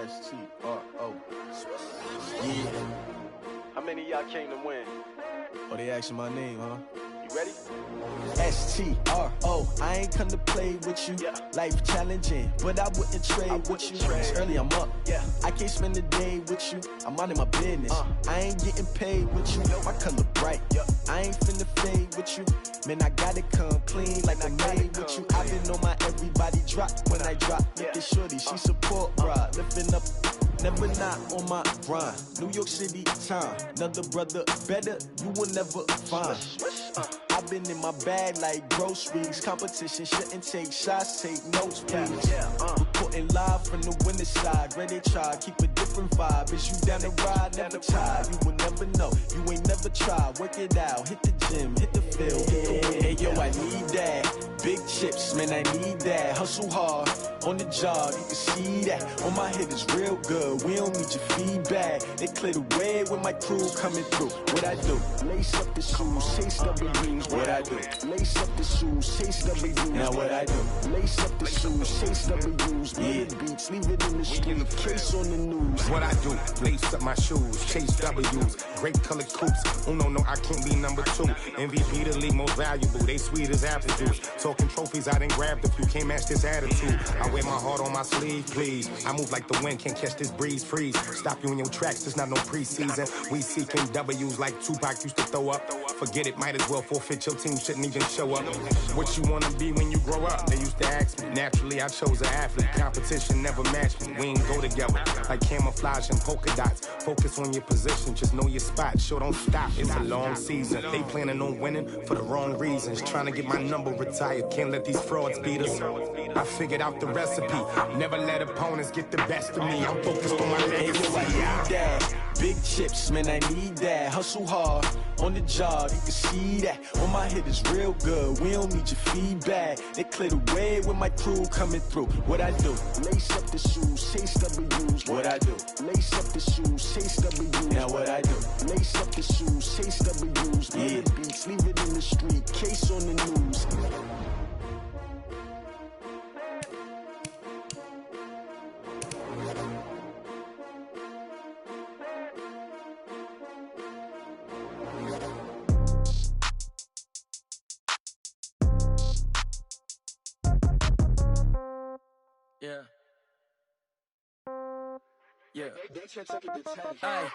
S-T-R-O. Yeah. How many of y'all came to win? Oh, they asking my name, huh? You ready? S-T-R-O. I ain't come to play with you. Yeah. Life challenging, but I wouldn't trade with you. It's early, I'm up. Yeah. I can't spend the day with you. I'm minding my business. I ain't getting paid with you. My color bright. I ain't finna fade with you. Man, I gotta come clean like I made with you. I've been on my everybody drop when I drop. Look at shorty, she support, bruh. Lifting up, never not on my grind. New York City time, another brother better, you will never find. I've been in my bag like groceries. Competition shouldn't take shots, take notes, please. Reporting live from the winter side. Ready to try, keep a different vibe. Is you down the ride, never tired. You will never know, you ain't never tried. Work it out, hit the gym, hit the field, hit the win. Hey yo, I need that. Big chips, man, I need that. Hustle hard, on the job, you can see that. On my hit is real good, we don't need your feedback. They clear the way with my crew coming through. What I do? Lace up the shoes, chase W's. What I do? Lace up the shoes, chase W's. Now what I do? Lace up the shoes, chase W's. Mid beats, leave it in the street, case on the news. What I do? Lace up my shoes, chase W's. Great colored coops. Oh no, I can't be number 2. MVP the league most valuable. They sweet as apple juice. Talking trophies, I done grabbed a few. Can't match this attitude. I wear my heart on my sleeve, please. I move like the wind, can't catch this breeze. Freeze. Stop you in your tracks, there's not no preseason. We seeking W's like Tupac used to throw up. Forget it, might as well forfeit. Your team shouldn't even show up. What you wanna be when you grow up? They used to ask me. Naturally, I chose an athlete. Competition never matched me. We ain't go together like camouflage and polka dots. Focus on your position, just know your spot. Sure, don't stop. It's a long season. They planning on winning for the wrong reasons. Trying to get my number retired. Can't let these frauds beat us. I figured out the recipe. Never let opponents get the best of me. I'm focused on my legacy. I need that. Big chips, man, I need that. Hustle hard, on the job, you can see that. On my hit is real good, we don't need your feedback. They clear the way with my crew coming through. What I do? Lace up the shoes, chase W's. What I do? Lace up the shoes, chase W's. Now what I do? Lace up the shoes, chase W's. Mid beats, leave it in the street, case on the news. Yeah. Hey,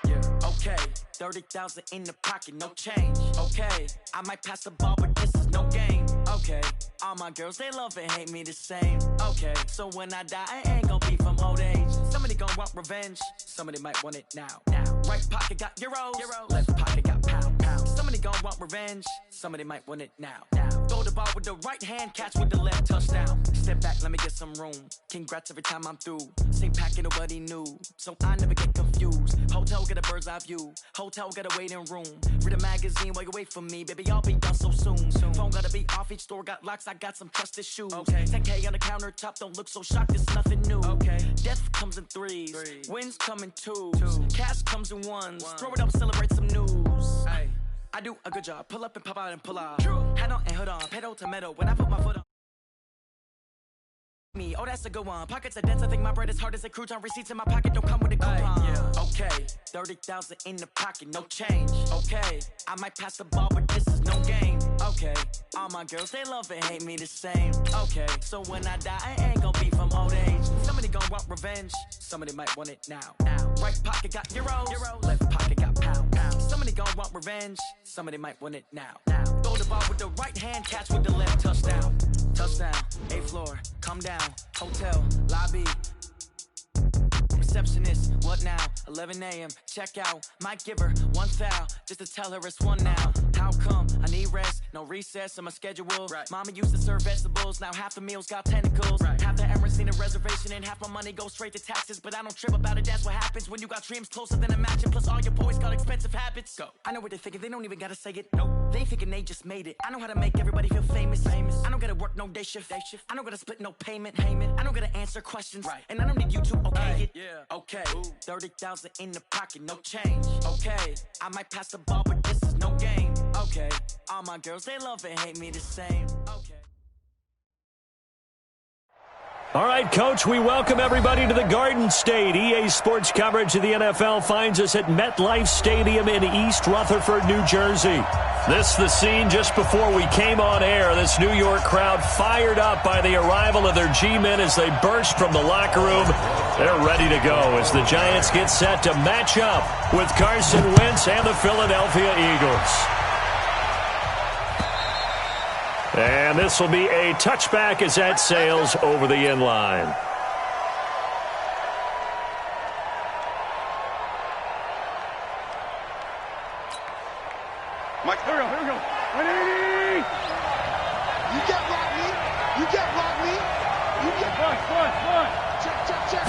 yeah. Okay, 30,000 in the pocket, no change. Okay, I might pass the ball, but this is no game. Okay, all my girls, they love and hate me the same. Okay, so when I die, I ain't gonna be from old age. Somebody gonna want revenge, somebody might want it now. Right pocket got euros, left pocket got pound. Somebody gonna want revenge, somebody might want it now. Throw the ball with the right hand, catch with the left, touchdown. Step back, let me get some room. Congrats every time I'm through. Same packet, nobody knew, so I never get confused. Hotel get a bird's eye view. Hotel get a waiting room. Read a magazine while you wait for me, baby. I'll be done so soon. Phone gotta be off. Each store got locks. I got some trusted shoes. Okay. 10K on the countertop. Don't look so shocked. It's nothing new. Okay. Death comes in threes. Wins come in twos. Cash comes in ones. Throw it up, celebrate some news. Ay. I do a good job. Pull up and pop out and pull out. Head on and hood on. Pedal to metal. When I put my foot on. Me, oh that's a good one. Pockets are dense, I think my bread is hard as a crouton. Receipts in my pocket don't come with a coupon. Okay, 30,000 in the pocket, no change. Okay, I might pass the ball, but this is no game. Okay, all my girls, they love and hate me the same. Okay, so when I die, I ain't gonna be from old age. Somebody gonna want revenge, somebody might want it now. Right pocket got euros, left pocket got pound. Somebody gonna want revenge, somebody might want it now. Throw the ball with the right hand, catch with the left, touchdown. Touchdown, 8th floor, come down, hotel, lobby. Receptionist, what now? 11 a.m., check out. Might give her one foul, just to tell her it's one now. How come? I need rest, no recess in my schedule. Mama used to serve vegetables, now half the meals got tentacles. Half the Emirates need a reservation and half my money goes straight to taxes. But I don't trip about it, that's what happens when you got dreams closer than a match. And plus all your boys got expensive habits. Go. I know what they're thinking, they don't even gotta say it. Nope. They thinking they just made it. I know how to make everybody feel famous. I don't gotta work no day shift. I don't gotta split no payment. I don't gotta answer questions. And I don't need you to okay it. Okay, 30,000 in the pocket, no change. Okay, I might pass the ball, but this is no game. Okay, all my girls, they love and hate me the same. Okay. All right, Coach, we welcome everybody to the Garden State. EA Sports coverage of the NFL finds us at MetLife Stadium in East Rutherford, New Jersey. This is the scene just before we came on air. This New York crowd fired up by the arrival of their G-men as they burst from the locker room. They're ready to go as the Giants get set to match up with Carson Wentz and the Philadelphia Eagles. And this will be a touchback as that sails over the end line. Mike, here we go. 180! You get block me. You get block me. You get block. Check.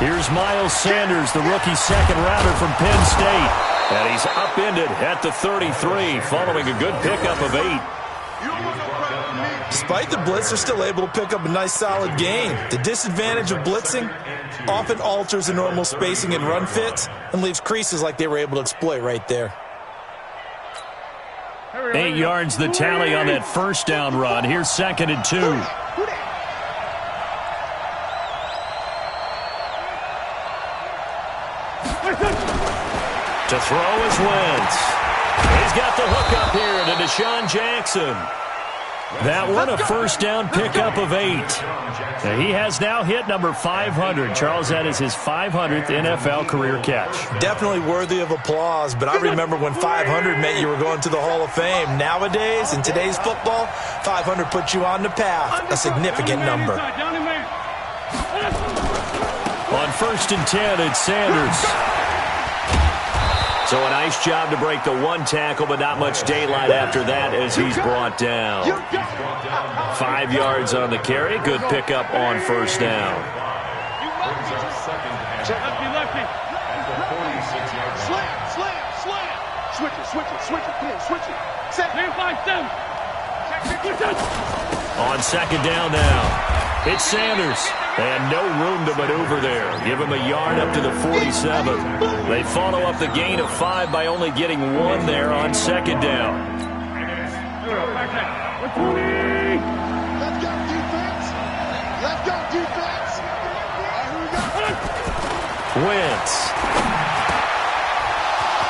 Here's Miles Sanders, the rookie second rounder from Penn State. And he's upended at the 33 following a good pickup of 8. Despite the blitz, they're still able to pick up a nice solid gain. The disadvantage of blitzing often alters the normal spacing and run fits and leaves creases like they were able to exploit right there. 8 yards the tally on that first down run. Here's 2nd and 2. To throw is Wentz. He's got the hook up here to Deshaun Jackson. That one a first down pickup of 8. Now, he has now hit number 500. Charles, that is his 500th NFL career catch. Definitely worthy of applause, but I remember when 500 meant you were going to the Hall of Fame. Nowadays, in today's football, 500 puts you on the path, a significant number. On 1st and 10, it's Sanders. So a nice job to break the one tackle, but not much daylight after that as he's brought down. 5 yards on the carry. Good pickup on first down. Lefty. Slam. Switch it. Come on, switch it. Set. On 2nd down now, it's Sanders. And no room to maneuver there. Give him a yard up to the 47. They follow up the gain of 5 by only getting 1 there on 2nd down. Let's go, defense. Wentz.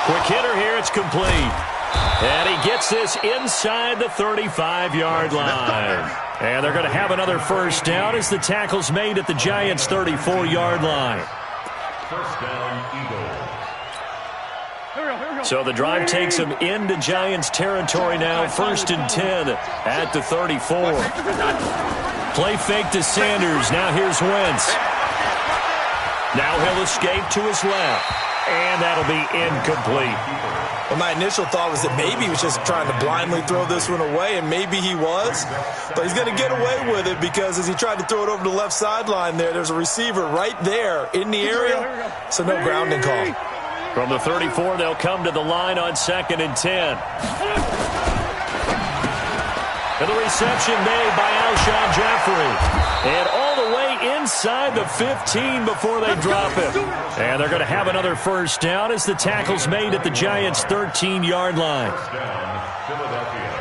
Quick hitter here. It's complete. And he gets this inside the 35-yard line. And they're going to have another first down as the tackle's made at the Giants' 34-yard line. First down, Eagles. So the drive takes them into Giants territory now. 1st and 10 at the 34. Play fake to Sanders. Now here's Wentz. Now he'll escape to his left. And that'll be incomplete. Well, my initial thought was that maybe he was just trying to blindly throw this one away, and maybe he was. But he's going to get away with it because as he tried to throw it over the left sideline there's a receiver right there in the area, so no grounding call. From the 34, they'll come to the line on 2nd and 10. And the reception made by Alshon Jeffrey. And all the way inside the 15 before they drop him. And they're going to have another first down as the tackle's made at the Giants' 13-yard line. First down, Philadelphia.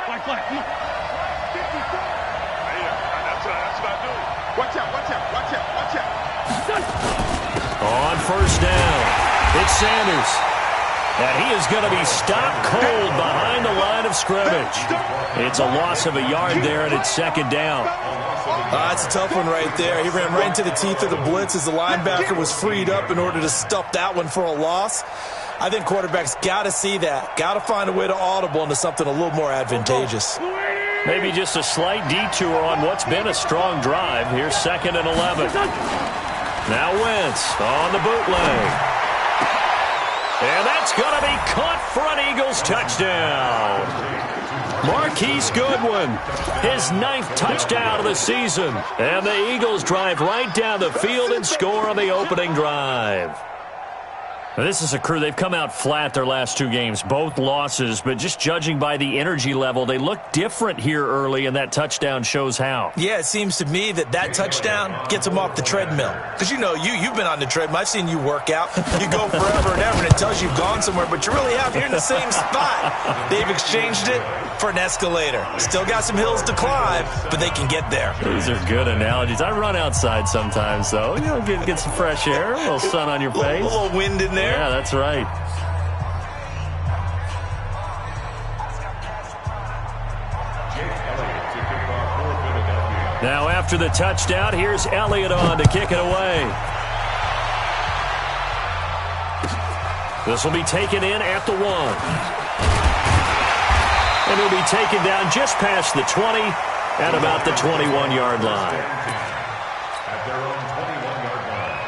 Black, come on. That's what I do. Watch out. On first down, it's Sanders. And he is going to be stopped cold behind the line of scrimmage. It's a loss of a yard there, and it's 2nd down. That's a tough one right there. He ran right into the teeth of the blitz as the linebacker was freed up in order to stuff that one for a loss. I think quarterbacks got to see that. Got to find a way to audible into something a little more advantageous. Maybe just a slight detour on what's been a strong drive. Here's 2nd and 11. Now Wentz on the bootleg. And that's going to be caught for an Eagles touchdown. Marquise Goodwin, his 9th touchdown of the season. And the Eagles drive right down the field and score on the opening drive. This is a crew. They've come out flat their last two games, both losses, but just judging by the energy level, they look different here early, and that touchdown shows how. Yeah, it seems to me that touchdown gets them off the treadmill. Because, you've been on the treadmill. I've seen you work out. You go forever and ever, and it tells you've gone somewhere, but you're really out here in the same spot. They've exchanged it for an escalator. Still got some hills to climb, but they can get there. These are good analogies. I run outside sometimes, though. Get some fresh air, a little sun on your face. A little wind in there. Yeah, that's right. Now after the touchdown, here's Elliott on to kick it away. This will be taken in at the 1. And he'll be taken down just past the 20 at about the 21-yard line. At their own 21-yard line.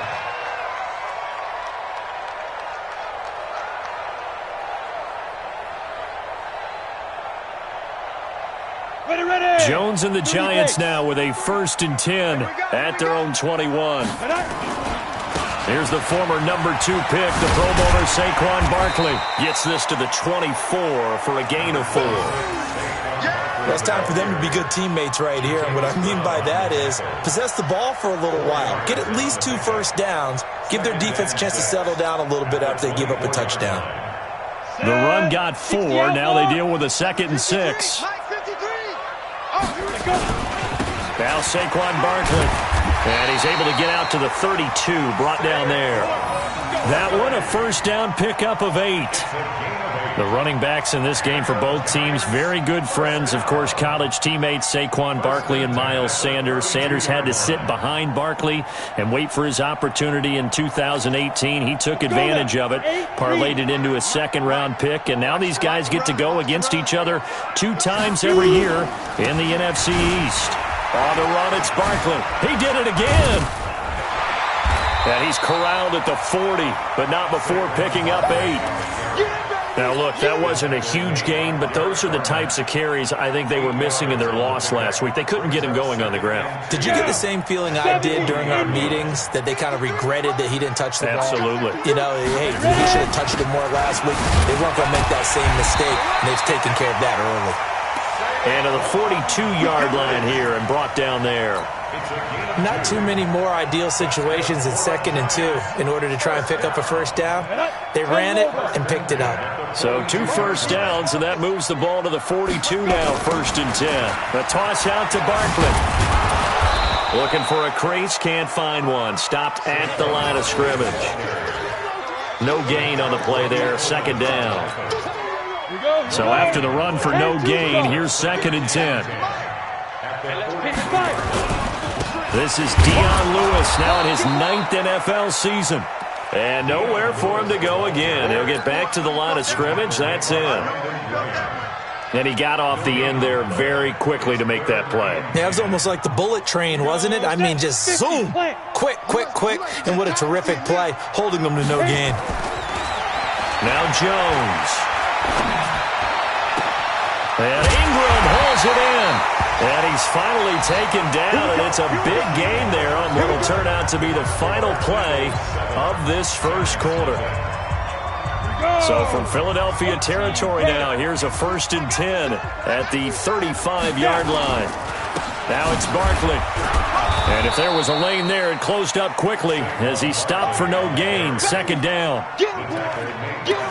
Ready. Jones and the Giants now with a 1st and 10 at their own 21. Here's the former number 2 pick, the Pro Bowler Saquon Barkley. Gets this to the 24 for a gain of 4. Well, it's time for them to be good teammates right here. And what I mean by that is possess the ball for a little while. Get at least 2 first downs. Give their defense a chance to settle down a little bit after they give up a touchdown. The run got 4. Now they deal with a 2nd and 6. Now Saquon Barkley. And he's able to get out to the 32, brought down there. That one, a first down pickup of 8. The running backs in this game for both teams, very good friends. Of course, college teammates Saquon Barkley and Miles Sanders. Sanders had to sit behind Barkley and wait for his opportunity in 2018. He took advantage of it, parlayed it into a second-round pick, and now these guys get to go against each other 2 times every year in the NFC East. On the run, it's Barkley. He did it again. And he's corralled at the 40, but not before picking up 8. Now, look, that wasn't a huge gain, but those are the types of carries I think they were missing in their loss last week. They couldn't get him going on the ground. Did you get the same feeling I did during our meetings, that they kind of regretted that he didn't touch the ball? Absolutely. Hey, he should have touched it more last week. They weren't going to make that same mistake, and they've taken care of that early. And to the 42-yard line here and brought down there. Not too many more ideal situations in 2nd and 2 in order to try and pick up a first down. They ran it and picked it up. So 2 first downs, and that moves the ball to the 42 now, 1st and 10. The toss out to Barkley. Looking for a crease, can't find one. Stopped at the line of scrimmage. No gain on the play there, 2nd down. So after the run for no gain, here's 2nd and 10. This is Dion Lewis now in his 9th NFL season. And nowhere for him to go again. He'll get back to the line of scrimmage. That's in. And he got off the end there very quickly to make that play. Yeah, it was almost like the bullet train, wasn't it? I mean, just zoom. Quick. And what a terrific play, holding them to no gain. Now Jones. And Ingram holds it in. And he's finally taken down, and it's a big gain there on what will turn out to be the final play of this first quarter. So from Philadelphia territory now, here's a 1st and 10 at the 35-yard line. Now it's Barkley. And if there was a lane there, it closed up quickly as he stopped for no gain. 2nd down.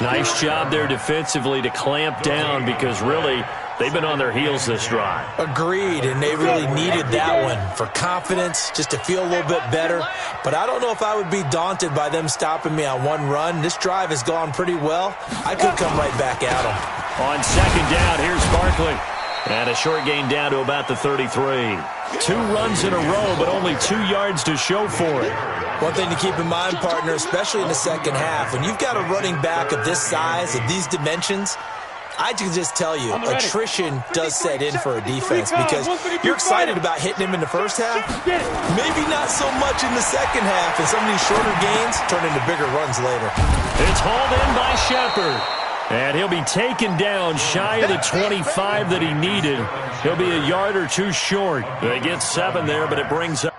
Nice job there defensively to clamp down, because really they've been on their heels this drive. Agreed, and they really needed that one for confidence, just to feel a little bit better. But I don't know if I would be daunted by them stopping me on one run. This drive has gone pretty well. I could come right back at them. On 2nd down, here's Barkley. And a short gain down to about the 33. 2 runs in a row, but only 2 yards to show for it. One thing to keep in mind, partner, especially in the second half, when you've got a running back of this size, of these dimensions, I can just tell you, attrition does set in for a defense, because you're excited about hitting him in the first half, maybe not so much in the second half, and some of these shorter gains turn into bigger runs later. It's hauled in by Shepard. And he'll be taken down shy of the 25 that he needed. He'll be a yard or 2 short. They get 7 there, but it brings up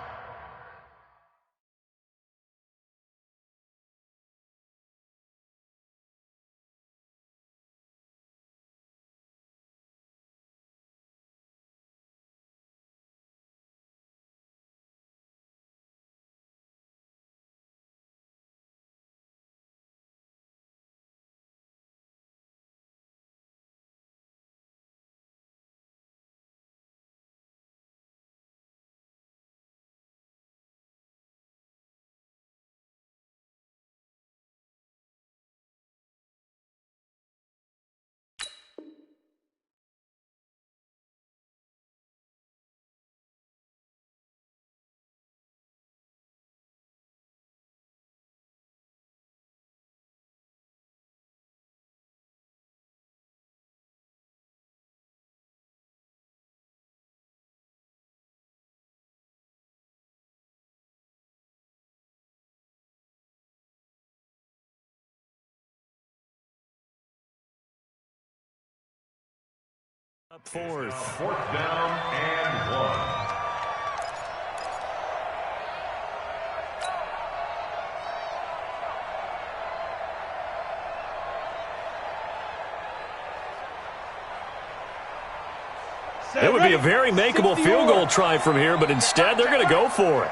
Fourth. Fourth down and 1. It would be a very makeable field goal try from here, but instead they're going to go for it.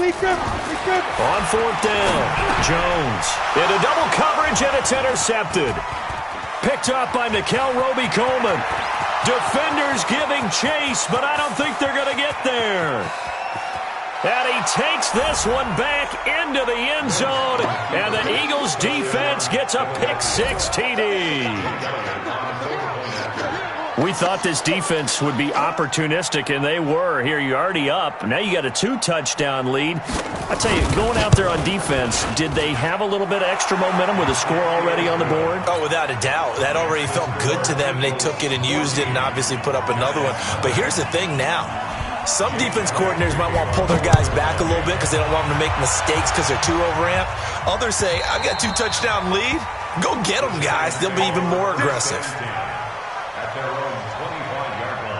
On fourth down, Jones into double coverage, and it's intercepted. Picked up by Nickel Roby-Coleman. Defenders giving chase, but I don't think they're going to get there. And he takes this one back into the end zone, and the Eagles defense gets a pick-six TD. We thought this defense would be opportunistic, and they were. Here, you're already up. Now you got a 2-touchdown lead. I tell you, going out there on defense, did they have a little bit of extra momentum with a score already on the board? Oh, without a doubt. That already felt good to them. They took it and used it and obviously put up another one. But here's the thing now. Some defense coordinators might want to pull their guys back a little bit because they don't want them to make mistakes because they're too overamped. Others say, I've got a 2-touchdown lead. Go get them, guys. They'll be even more aggressive. At their own 25-yard line.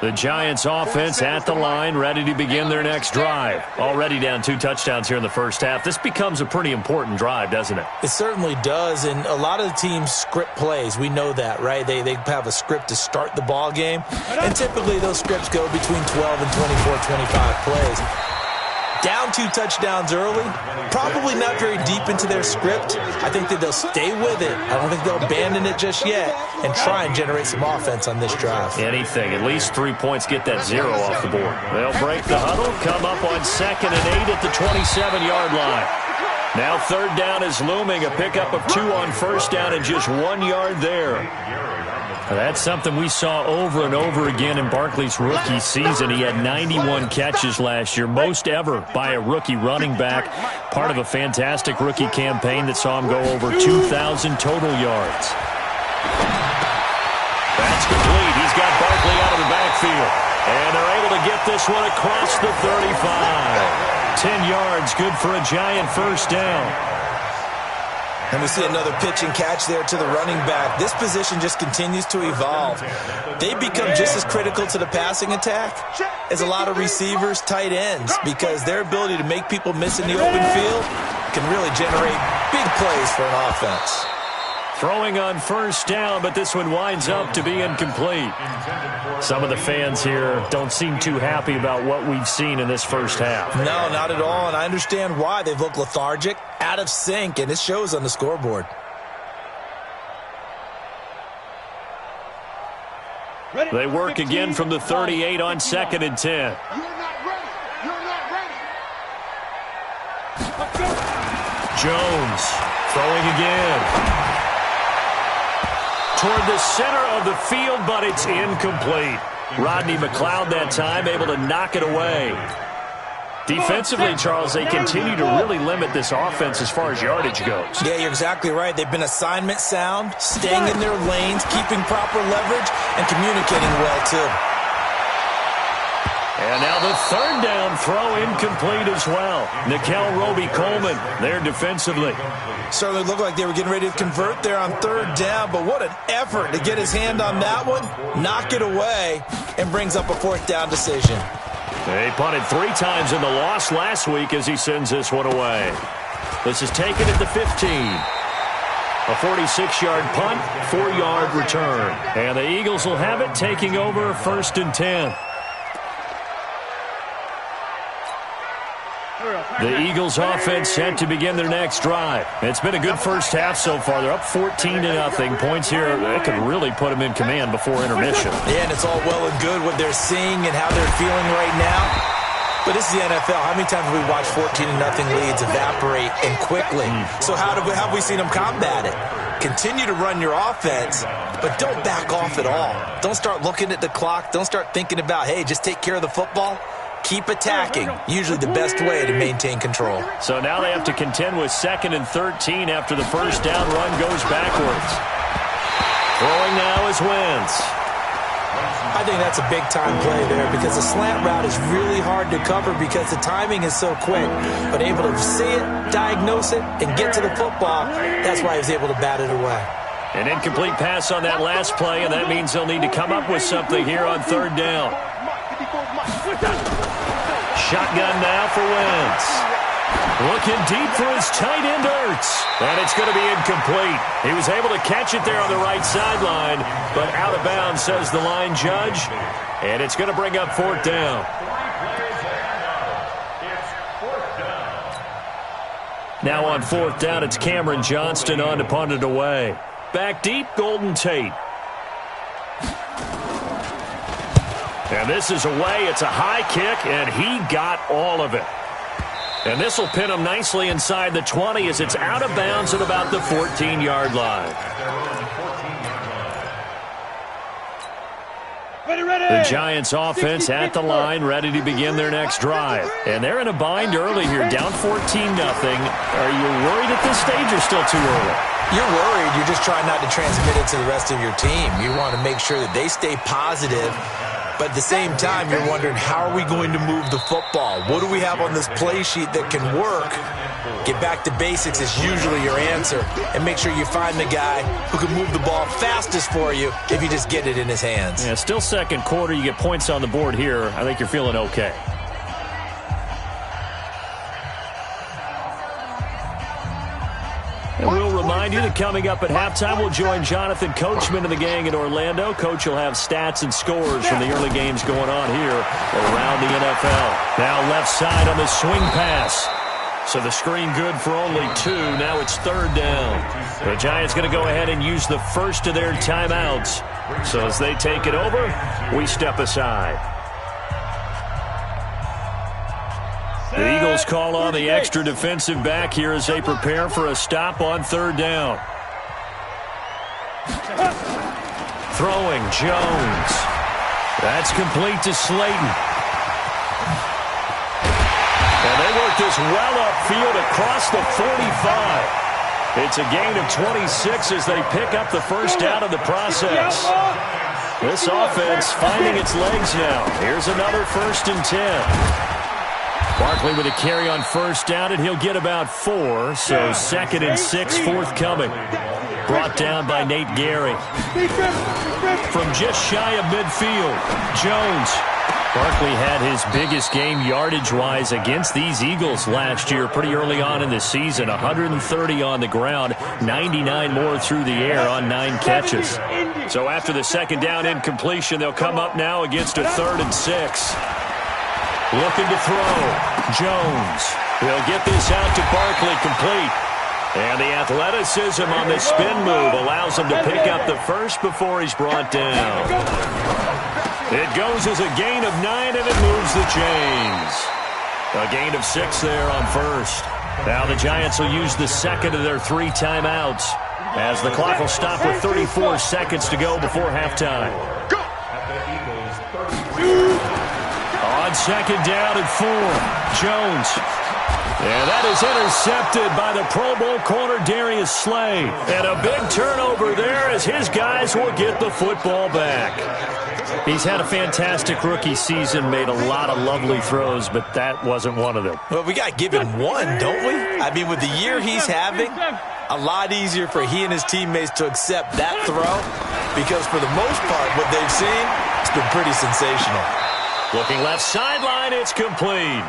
The Giants offense at the line, ready to begin their next drive. Already down 2 touchdowns here in the first half. This becomes a pretty important drive, doesn't it? It certainly does, and a lot of the teams script plays. We know that, right? They have a script to start the ball game, and typically those scripts go between 12 and 24, 25 plays. Down 2 touchdowns early, probably not very deep into their script. I think that they'll stay with it. I don't think they'll abandon it just yet and try and generate some offense on this drive. Anything. At least 3 points, get that 0 off the board. They'll break the huddle, come up on 2nd and 8 at the 27-yard line. Now 3rd down is looming, a pickup of 2 on 1st down and just 1 yard there. That's something we saw over and over again in Barkley's rookie season. He had 91 catches last year, most ever by a rookie running back, part of a fantastic rookie campaign that saw him go over 2,000 total yards. That's complete. He's got Barkley out of the backfield, and they're able to get this one across the 35. 10 yards, good for a Giant first down. And we see another pitch and catch there to the running back. This position just continues to evolve. They become just as critical to the passing attack as a lot of receivers, tight ends, because their ability to make people miss in the open field can really generate big plays for an offense. Throwing on 1st down, but this one winds up to be incomplete. Some of the fans here don't seem too happy about what we've seen in this first half. No, not at all, and I understand why. They've looked lethargic, out of sync, and it shows on the scoreboard. They work again from the 38 on 2nd and 10. You're not ready. You're not ready. Jones throwing again. Toward the center of the field, but it's incomplete. Rodney McLeod that time able to knock it away. Defensively, Charles, they continue to really limit this offense as far as yardage goes. Yeah, you're exactly right. They've been assignment sound, staying in their lanes, keeping proper leverage, and communicating well, too. And now the 3rd down throw incomplete as well. Nickel Roby-Coleman there defensively. Certainly looked like they were getting ready to convert there on 3rd down, but what an effort to get his hand on that one, knock it away, and brings up a 4th down decision. They punted 3 times in the loss last week as he sends this one away. This is taken at the 15. A 46-yard punt, 4-yard return. And the Eagles will have it, taking over 1st and 10. The Eagles offense set to begin their next drive. It's been a good first half so far. They're up 14-0. Points here, they could really put them in command before intermission. Yeah, and it's all well and good what they're seeing and how they're feeling right now. But this is the NFL. How many times have we watched 14-0 leads evaporate and quickly? So how have we seen them combat it? Continue to run your offense, but don't back off at all. Don't start looking at the clock. Don't start thinking about, hey, just take care of the football. Keep attacking. Usually the best way to maintain control. So now they have to contend with 2nd and 13 after the first down run goes backwards. Throwing now now is Wentz. I think that's a big-time play there because the slant route is really hard to cover because the timing is so quick. But able to see it, diagnose it, and get to the football, that's why he was able to bat it away. An incomplete pass on that last play, and that means they'll need to come up with something here on third down. Shotgun now for Wentz. Looking deep for his tight end, Ertz. And it's going to be incomplete. He was able to catch it there on the right sideline, but out of bounds, says the line judge. And it's going to bring up fourth down. Now on fourth down, it's Cameron Johnston on to punt it away. Back deep, Golden Tate. And this is away. It's a high kick, and he got all of it. And this will pin him nicely inside the 20 as it's out of bounds at about the 14-yard line. The Giants offense at the line, ready to begin their next drive. And they're in a bind early here, down 14-0. Are you worried at this stage or still too early? You're worried. You're just trying not to transmit it to the rest of your team. You want to make sure that they stay positive. But at the same time, you're wondering, how are we going to move the football? What do we have on this play sheet that can work? Get back to basics is usually your answer. And make sure you find the guy who can move the ball fastest for you if you just get it in his hands. Yeah, still second quarter. You get points on the board here. I think you're feeling okay. And we'll remind you that coming up at halftime, we'll join Jonathan Coachman and the gang in Orlando. Coach will have stats and scores from the early games going on here around the NFL. Now left side on the swing pass. So the screen good for only 2. Now it's third down. The Giants going to go ahead and use the first of their timeouts. So as they take it over, we step aside. The Eagles call on the extra defensive back here as they prepare for a stop on third down. Throwing, Jones. That's complete to Slayton. And they work this well upfield across the 45. It's a gain of 26 as they pick up the first down in the process. This offense finding its legs now. Here's another 1st and 10. Barkley with a carry on first down, and he'll get about 4, so 2nd and 6 forthcoming. Brought down by Nate Gary. From just shy of midfield, Jones. Barkley had his biggest game yardage-wise against these Eagles last year pretty early on in the season. 130 on the ground, 99 more through the air on 9 catches. So after the second down incompletion, they'll come up now against a 3rd and 6. Looking to throw. Jones. He'll get this out to Barkley complete. And the athleticism on the spin move allows him to pick up the first before he's brought down. It goes as a gain of 9, and it moves the chains. A gain of 6 there on first. Now the Giants will use the second of their 3 timeouts as the clock will stop with 34 seconds to go before halftime. On second down and 4, Jones. And that is intercepted by the Pro Bowl corner Darius Slay. And a big turnover there as his guys will get the football back. He's had a fantastic rookie season, made a lot of lovely throws, but that wasn't one of them. Well, we got to give him one, don't we? I mean, with the year he's having, a lot easier for he and his teammates to accept that throw because for the most part, what they've seen, it's been pretty sensational. Looking left sideline, it's complete.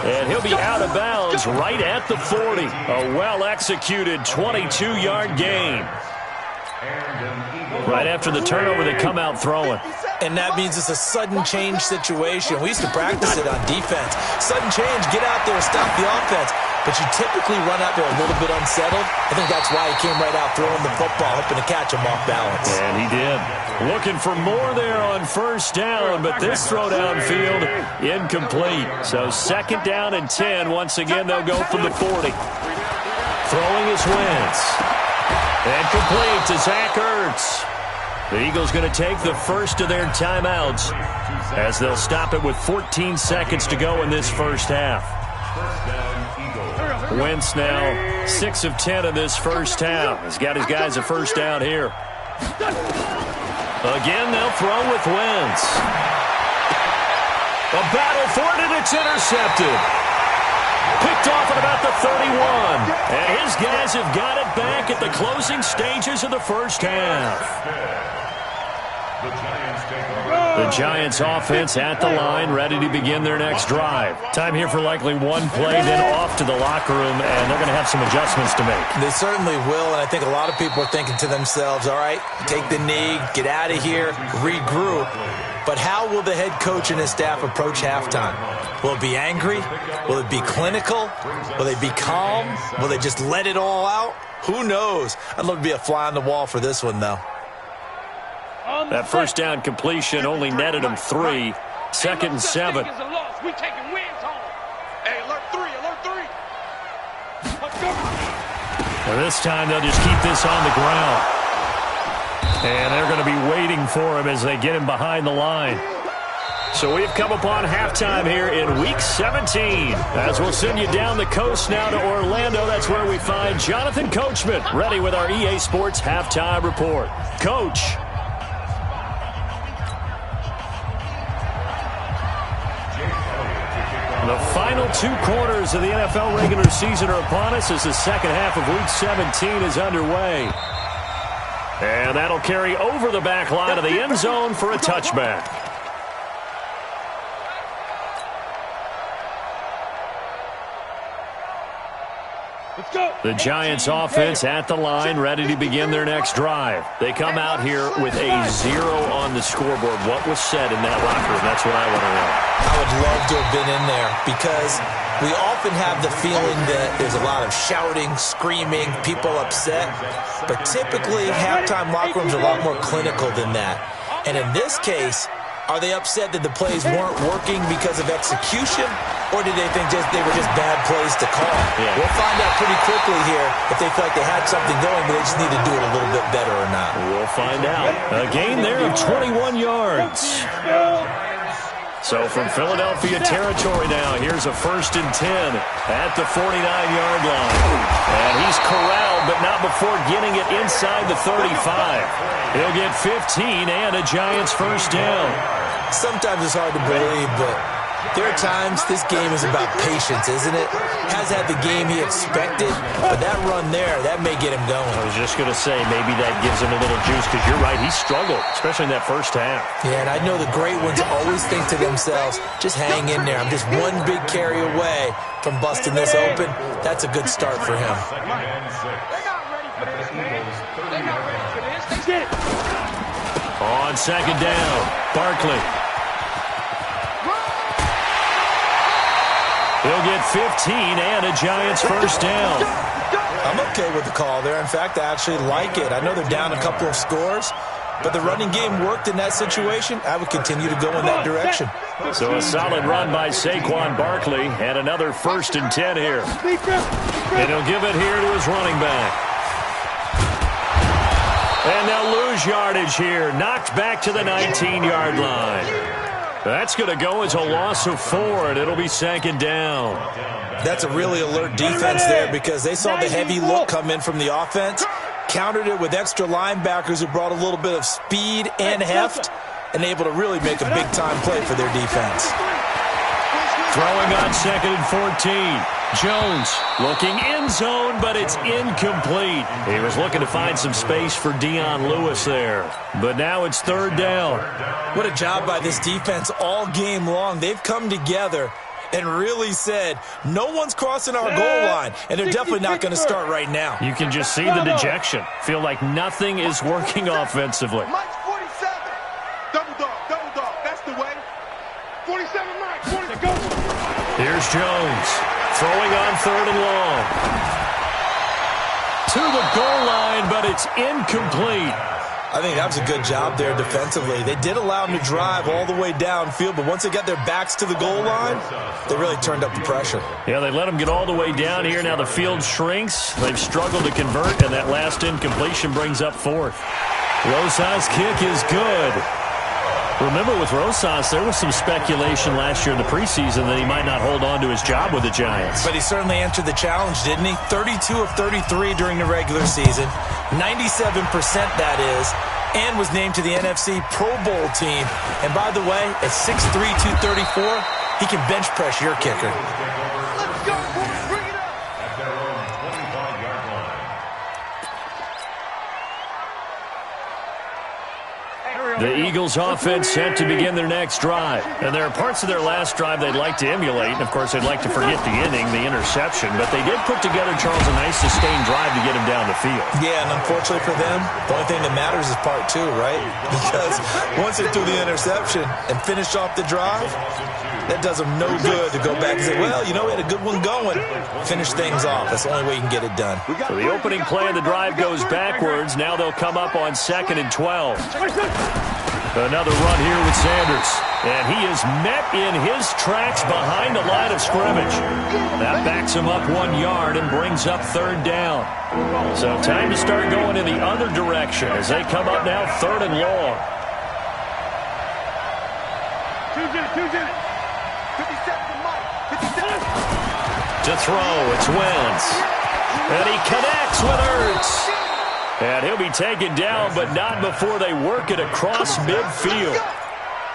And he'll be out of bounds right at the 40. A well-executed 22-yard gain. Right after the turnover, they come out throwing. And that means it's a sudden change situation. We used to practice it on defense. Sudden change, get out there and stop the offense. But you typically run out there a little bit unsettled. I think that's why he came right out throwing the football, hoping to catch him off balance. And he did. Looking for more there on first down, but this throw downfield incomplete. So second down and 10. Once again, they'll go from the 40. Throwing is Wentz. And complete to Zach Ertz. The Eagles going to take the first of their timeouts as they'll stop it with 14 seconds to go in this first half. Wentz now 6 of 10 in this first half. He's got his guys a first down here. Again, they'll throw with Wentz. A battle for it, and it's intercepted. Picked off at about the 31. And his guys have got it back at the closing stages of the first half. The Giants offense at the line, ready to begin their next drive. Time here for likely one play, then off to the locker room, and they're going to have some adjustments to make. They certainly will, and I think a lot of people are thinking to themselves, all right, take the knee, get out of here, regroup. But how will the head coach and his staff approach halftime? Will it be angry? Will it be clinical? Will they be calm? Will they just let it all out? Who knows? I'd love to be a fly on the wall for this one, though. That first down completion only netted him 3. Second and 7. We taking wins home. Hey, alert 3, alert 3. Let's go. And this time they'll just keep this on the ground. And they're going to be waiting for him as they get him behind the line. So we've come upon halftime here in Week 17. As we'll send you down the coast now to Orlando, that's where we find Jonathan Coachman, ready with our EA Sports Halftime Report. Coach. The final 2 quarters of the NFL regular season are upon us as the second half of Week 17 is underway. And that'll carry over the back line of the end zone for a touchback. The Giants offense at the line, ready to begin their next drive. They come out here with a 0 on the scoreboard. What was said in that locker room? That's what I want to know. I would love to have been in there because we often have the feeling that there's a lot of shouting, screaming, people upset. But typically, halftime locker rooms are a lot more clinical than that. And in this case, are they upset that the plays weren't working because of execution, or did they think they were just bad plays to call? Yeah. We'll find out pretty quickly here if they feel like they had something going, but they just need to do it a little bit better or not. We'll find out. A gain there of 21 yards. So from Philadelphia territory now, here's a 1st and 10 at the 49-yard line. And he's corralled, but not before getting it inside the 35. He'll get 15 and a Giants first down. Sometimes it's hard to believe, but there are times this game is about patience, isn't it? Has had the game he expected, but that run there, that may get him going. I was just going to say, maybe that gives him a little juice, because you're right, he struggled, especially in that first half. Yeah, and I know the great ones always think to themselves, just hang in there. I'm just one big carry away from busting this open. That's a good start for him. They're not ready for this, man. They're not ready for this. They get it. On second down, Barkley. He'll get 15 and a Giants first down. I'm okay with the call there. In fact, I actually like it. I know they're down a couple of scores, but the running game worked in that situation. I would continue to go in that direction. So a solid run by Saquon Barkley and another 1st and 10 here. And he'll give it here to his running back. And they'll lose yardage here. Knocked back to the 19-yard line. That's going to go as a loss of 4, and it'll be 2nd down. That's a really alert defense there because they saw the heavy look come in from the offense, countered it with extra linebackers who brought a little bit of speed and heft, and able to really make a big-time play for their defense. Throwing on 2nd and 14. Jones looking end zone, but it's incomplete. He was looking to find some space for Dion Lewis there. But now it's 3rd down. What a job by this defense all game long. They've come together and really said, no one's crossing our goal line, and they're definitely not going to start right now. You can just see the dejection. Feel like nothing is working offensively. Mike's 47. Double dog. That's the way. 47 Mike. 40 to go. Here's Jones. Throwing on 3rd and long. To the goal line, but it's incomplete. I think that was a good job there defensively. They did allow them to drive all the way downfield, but once they got their backs to the goal line, they really turned up the pressure. Yeah, they let them get all the way down here. Now the field shrinks. They've struggled to convert, and that last incompletion brings up 4th. Rosas' kick is good. Remember, with Rosas, there was some speculation last year in the preseason that he might not hold on to his job with the Giants. But he certainly answered the challenge, didn't he? 32 of 33 during the regular season. 97% that is. and was named to the NFC Pro Bowl team. And by the way, at 6'3", 234, he can bench press your kicker. Let's go, boys. Bring it up. At their own 25-yard line. The Eagles offense set to begin their next drive. And there are parts of their last drive they'd like to emulate. And, of course, they'd like to forget the inning, the interception. But they did put together, Charles, a nice sustained drive to get him down the field. Yeah, and unfortunately for them, the only thing that matters is part two, right? Because once they threw the interception and finished off the drive, that does them no good to go back and say, well, you know, we had a good one going. Finish things off. That's the only way you can get it done. So the opening play of the drive goes backwards. Now they'll come up on 2nd and 12. Another run here with Sanders. And he is met in his tracks behind the line of scrimmage. That backs him up 1 yard and brings up 3rd down. So time to start going in the other direction as they come up now 3rd and long. To throw, it's Wentz. And he connects with Ertz. And he'll be taken down, but not before they work it across midfield.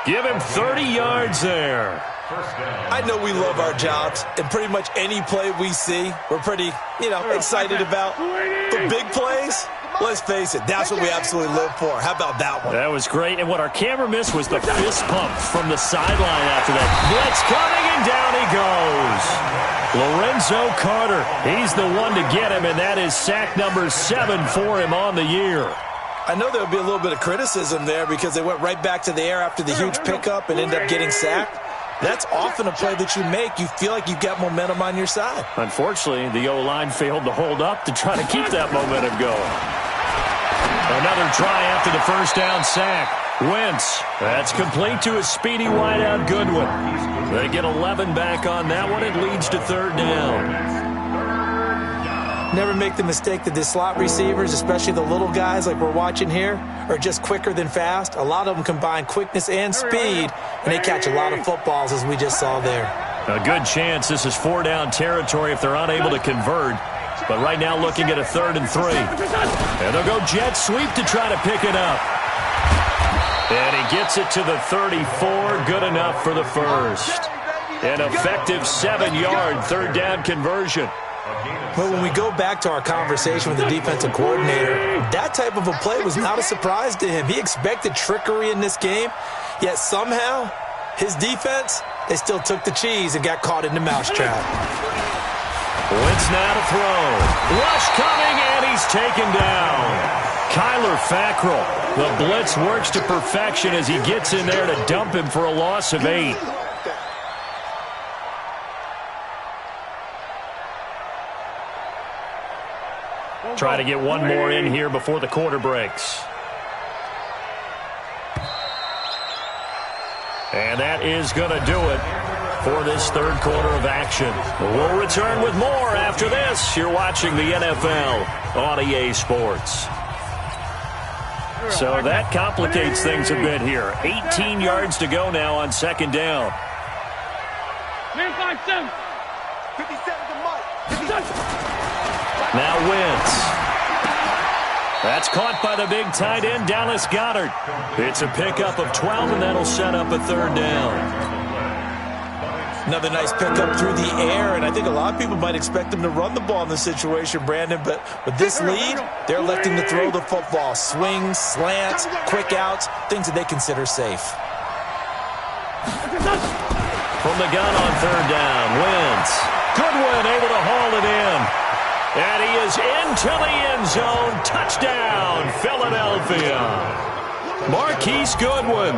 Give him 30 yards there. I know we love our jobs, and pretty much any play we see, we're pretty, excited about. The big plays, let's face it, that's what we absolutely live for. How about that one? That was great, and what our camera missed was the fist pump from the sideline after that. Blitz coming, and down he goes. Lorenzo Carter, he's the one to get him, and that is sack number 7 for him on the year. I know there would be a little bit of criticism there because they went right back to the air after the huge pickup and ended up getting sacked. That's often a play that you make. You feel like you've got momentum on your side. Unfortunately, the O-line failed to hold up to try to keep that momentum going. Another try after the first down sack. Wentz, that's complete to a speedy wideout Goodwin. They get 11 back on that one. It leads to 3rd down. Never make the mistake that the slot receivers, especially the little guys like we're watching here, are just quicker than fast. A lot of them combine quickness and speed, and they catch a lot of footballs, as we just saw there. A good chance this is 4-down territory if they're unable to convert. But right now looking at a 3rd and 3. And they'll go jet sweep to try to pick it up. And he gets it to the 34. Good enough for the first. An effective 7-yard 3rd down conversion. But when we go back to our conversation with the defensive coordinator, that type of a play was not a surprise to him. He expected trickery in this game, yet somehow his defense, they still took the cheese and got caught in the mousetrap. Wentz now to throw. Rush coming, and he's taken down. Kyler Fackrell. The blitz works to perfection as he gets in there to dump him for a loss of 8. Try to get one more in here before the quarter breaks. And that is going to do it for this 3rd quarter of action. We'll return with more after this. You're watching the NFL on EA Sports. So that complicates things a bit here. 18 yards to go now on 2nd down. Now Wentz. That's caught by the big tight end, Dallas Goedert. It's a pickup of 12, and that'll set up a 3rd down. Another nice pickup through the air, and I think a lot of people might expect them to run the ball in this situation, Brandon, but with this lead, they're electing to throw the football. Swings, slants, quick outs, things that they consider safe. From the gun on 3rd down, Wentz. Goodwin able to haul it in. And he is into the end zone. Touchdown, Philadelphia. Marquise Goodwin,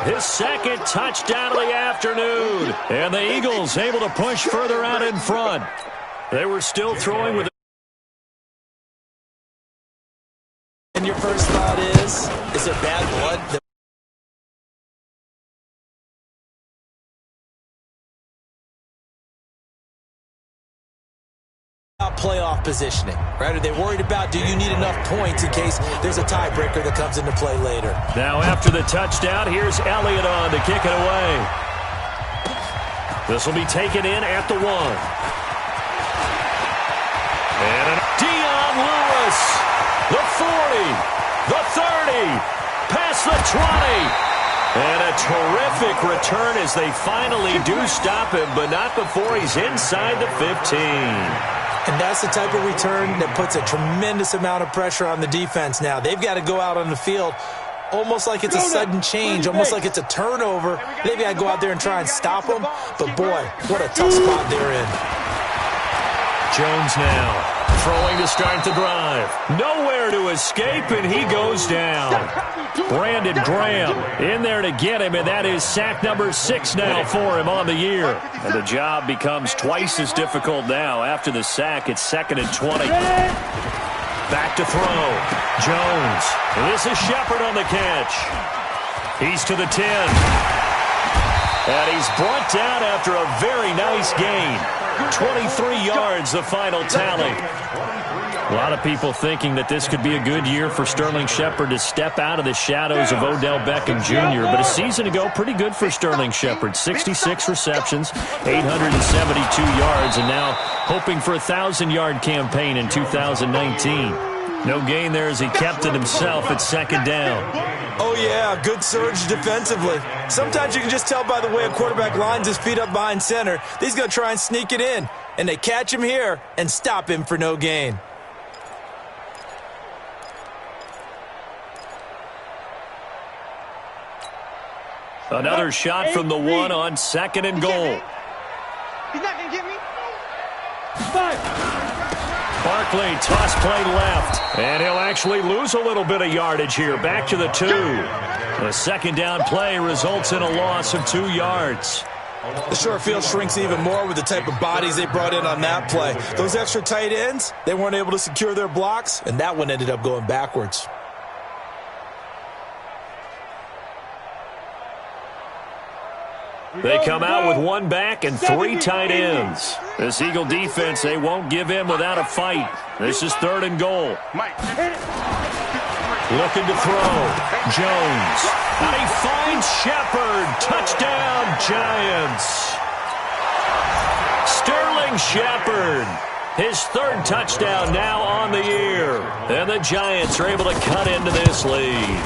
his 2nd touchdown of the afternoon. And the Eagles able to push further out in front. They were still throwing with... And your first thought is it bad blood? Playoff positioning, right? Are they worried about, do you need enough points in case there's a tiebreaker that comes into play later? Now after the touchdown, here's Elliott on to kick it away. This will be taken in at the 1. And Dion Lewis, the 40, the 30, Past the 20. And a terrific return as they finally do stop him, but not before he's inside the 15. And that's the type of return that puts a tremendous amount of pressure on the defense now. They've got to go out on the field almost like it's a sudden change, almost like it's a turnover. Maybe I go out there and try and stop them, but boy, what a tough spot they're in. Jones now throwing to start the drive. Nowhere to escape, and he goes down. Brandon Graham in there to get him, and that is sack number 6 now for him on the year. And the job becomes twice as difficult now. After the sack, it's 2nd and 20. Back to throw. Jones. This is Shepard on the catch. He's to the 10. And he's brought down after a very nice gain. 23 yards, the final tally. A lot of people thinking that this could be a good year for Sterling Shepard to step out of the shadows of Odell Beckham Jr. But a season ago, pretty good for Sterling Shepard. 66 receptions, 872 yards, and now hoping for a 1,000-yard campaign in 2019. No gain there as he kept it himself at 2nd down. Oh, yeah, good surge defensively. Sometimes you can just tell by the way a quarterback lines his feet up behind center. He's going to try and sneak it in, and they catch him here and stop him for no gain. Another shot from the 1 on 2nd and goal. He's not going to get me. Barkley, toss play left, and he'll actually lose a little bit of yardage here. Back to the 2. The 2nd down play results in a loss of 2 yards. The short field shrinks even more with the type of bodies they brought in on that play. Those extra tight ends, they weren't able to secure their blocks, and that one ended up going backwards. They come out with 1 back and 3 tight ends. This Eagle defense, they won't give in without a fight. This is 3rd and goal. Looking to throw. Jones. And he finds Shepard. Touchdown, Giants. Sterling Shepard. His 3rd touchdown now on the year. And the Giants are able to cut into this lead.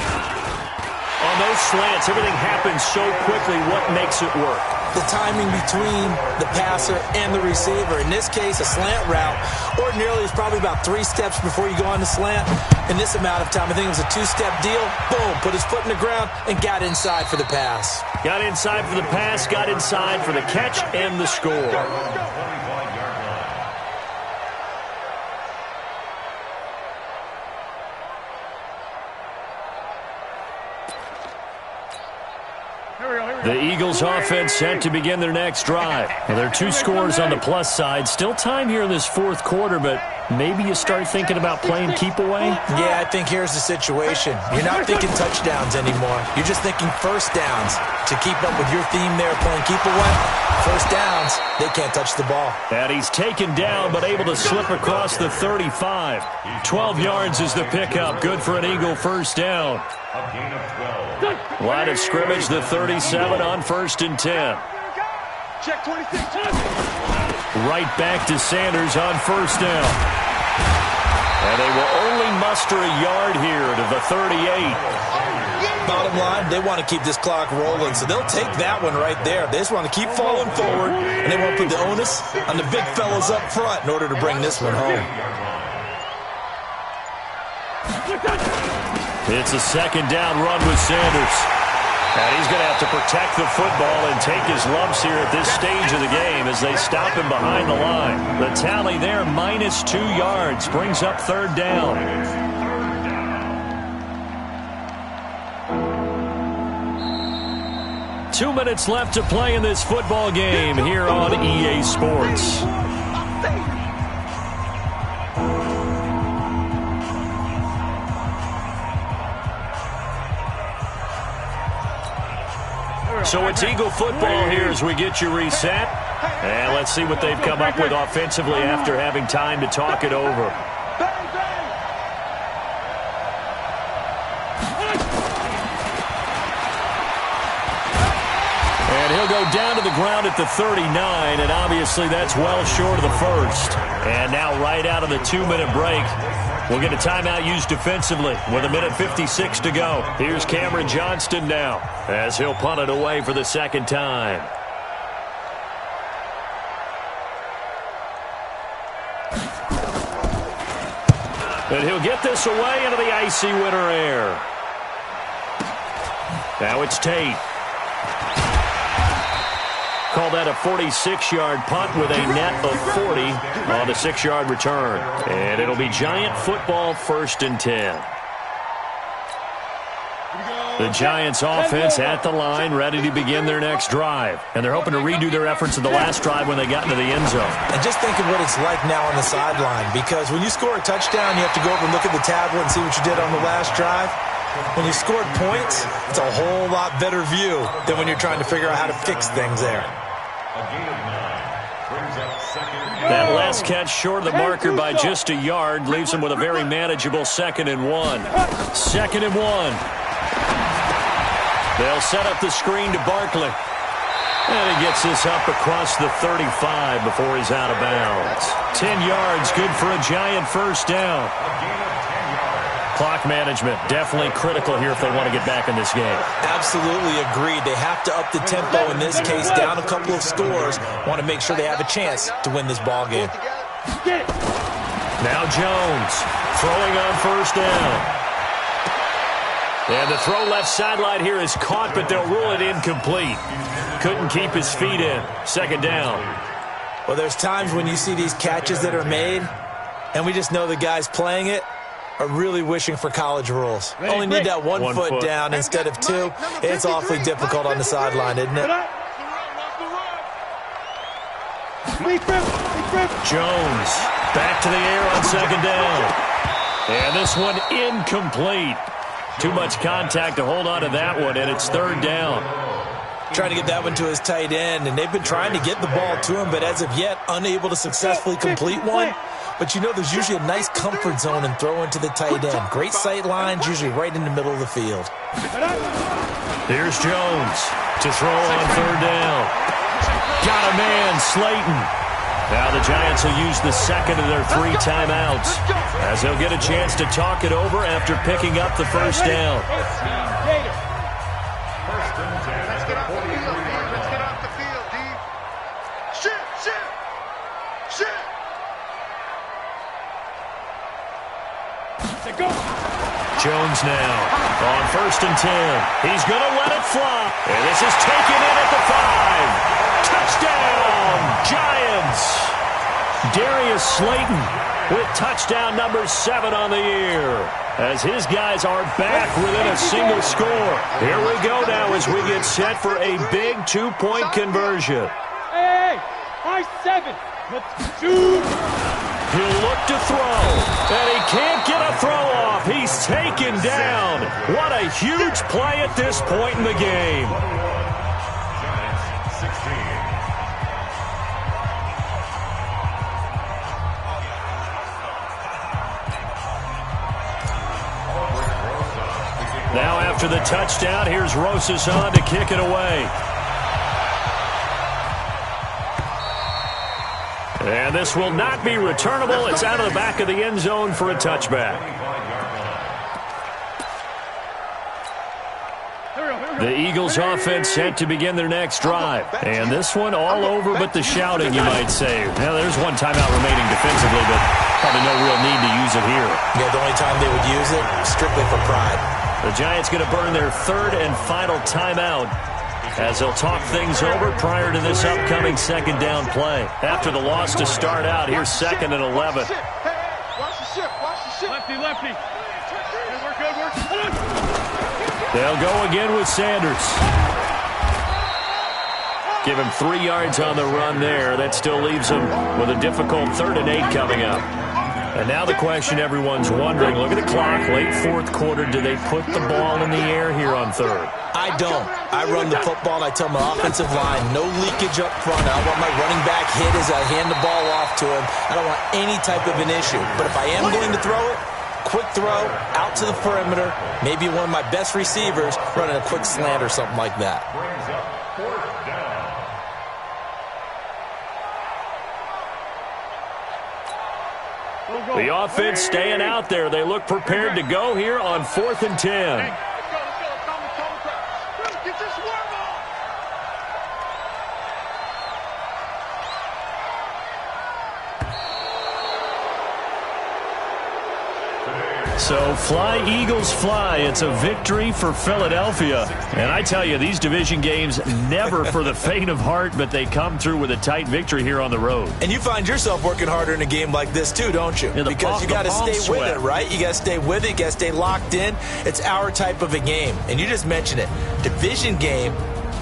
On those slants, everything happens so quickly. What makes it work? The timing between the passer and the receiver. In this case, a slant route ordinarily is probably about 3 steps before you go on the slant. In this amount of time, I think it was a 2-step deal. Boom, put his foot in the ground and got inside for the pass. Got inside for the pass, got inside for the catch and the score. The Eagles offense set to begin their next drive. Well, there are 2 scores on the plus side. Still time here in this 4th quarter, but maybe you start thinking about playing keep away? Yeah, I think here's the situation. You're not thinking touchdowns anymore. You're just thinking first downs. To keep up with your theme there, playing keep away, first downs, they can't touch the ball. And he's taken down, but able to slip across the 35. 12 yards is the pickup. Good for an Eagle first down. Line of scrimmage, the 37 on 1st and 10. Check 26. Right back to Sanders on 1st down. And they will only muster a yard here to the 38. Bottom line, they want to keep this clock rolling, so they'll take that one right there. They just want to keep falling forward, and they want to put the onus on the big fellas up front in order to bring this one home. It's a 2nd down run with Sanders. And he's going to have to protect the football and take his lumps here at this stage of the game as they stop him behind the line. The tally there, minus 2 yards, brings up 3rd down. Two minutes left to play in this football game here on EA Sports. So it's Eagle football here as we get you reset. And let's see what they've come up with offensively after having time to talk it over. And he'll go down to the ground at the 39, and obviously that's well short of the 1st. And now right out of the 2-minute break, We'll get a timeout used defensively with 1:56 to go. Here's Cameron Johnston now as he'll punt it away for the second time. And he'll get this away into the icy winter air. Now it's Tate. Call that a 46-yard punt with a net of 40 on the 6-yard return. And it'll be Giant football, 1st and 10. The Giants offense at the line, ready to begin their next drive. And they're hoping to redo their efforts in the last drive when they got into the end zone. And just think of what it's like now on the sideline, because when you score a touchdown, you have to go over and look at the tablet and see what you did on the last drive. When you scored points, it's a whole lot better view than when you're trying to figure out how to fix things there. That last catch short of the marker by just a yard leaves him with a very manageable 2nd and 1. 2nd and 1. They'll set up the screen to Barkley. And he gets this up across the 35 before he's out of bounds. 10 yards, good for a Giant first down. Clock management, definitely critical here if they want to get back in this game. Absolutely agreed. They have to up the tempo in this case, down a couple of scores. Want to make sure they have a chance to win this ball game. Now Jones throwing on first down. And the throw left sideline here is caught, but they'll rule it incomplete. Couldn't keep his feet in. 2nd down. Well, there's times when you see these catches that are made, and we just know the guys playing it are really wishing for college rules. Only need that one foot down instead of 2. It's awfully difficult on the sideline, isn't it? Jones back to the air on 2nd down. And this one incomplete. Too much contact to hold on to that one, and it's 3rd down. Trying to get that one to his tight end, and they've been trying to get the ball to him, but as of yet, unable to successfully complete one. But you know there's usually a nice comfort zone in throwing to the tight end. Great sight lines, usually right in the middle of the field. Here's Jones to throw on 3rd down. Got a man, Slayton. Now the Giants will use the 2nd of their 3 timeouts as they'll get a chance to talk it over after picking up the first down. Let's get off the field, D. Let's get off the field, D. Shit. Jones now on 1st and 10. He's going to let it fly. And this is taken in at the 5. Touchdown, Giants. Darius Slayton with touchdown number 7 on the year, as his guys are back within a single score. Here we go now as we get set for a big 2-point conversion. Hey, high 7. Let's shoot. He'll look to throw, and he can't get a throw off. He's taken down. What a huge play at this point in the game. Now after the touchdown, here's Rosas on to kick it away. And this will not be returnable. It's out of the back of the end zone for a touchback. The Eagles offense set to begin their next drive. And this one all over but the shouting, you might say. Now there's one timeout remaining defensively, but probably no real need to use it here. Yeah, the only time they would use it, strictly for pride. The Giants going to burn their 3rd and final timeout as they'll talk things over prior to this upcoming 2nd down play. After the loss to start out, here's 2nd and 11. Watch the ship. Lefty. Work. They'll go again with Sanders. Give him 3 yards on the run there. That still leaves him with a difficult 3rd and 8 coming up. And now the question everyone's wondering, look at the clock, late 4th quarter, do they put the ball in the air here on 3rd? I don't. I run the football, and I tell my offensive line, no leakage up front. I don't want my running back hit as I hand the ball off to him. I don't want any type of an issue. But if I am going to throw it, quick throw, out to the perimeter, maybe one of my best receivers running a quick slant or something like that. The offense staying out there. They look prepared to go here on 4th and 10. So fly, Eagles, fly. It's a victory for Philadelphia. And I tell you, these division games never for the faint of heart, but they come through with a tight victory here on the road. And you find yourself working harder in a game like this too, don't you? Because you got to stay with it, right? You got to stay with it. You got to stay locked in. It's our type of a game. And you just mentioned it. Division game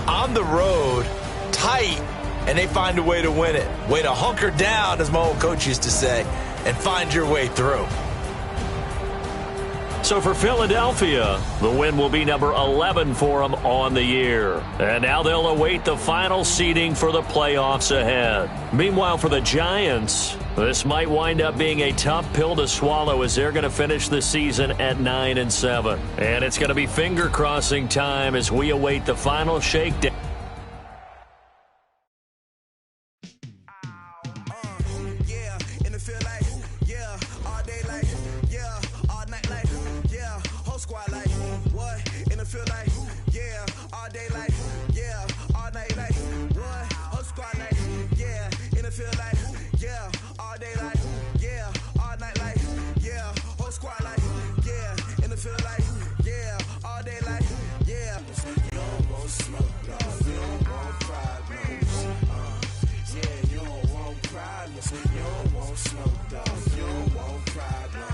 on the road, tight, and they find a way to win it. Way to hunker down, as my old coach used to say, and find your way through. So for Philadelphia, the win will be number 11 for them on the year. And now they'll await the final seeding for the playoffs ahead. Meanwhile, for the Giants, this might wind up being a tough pill to swallow as they're going to finish the season at 9-7. And it's going to be finger-crossing time as we await the final shakedown. You don't want smoke, dog. You don't want problems.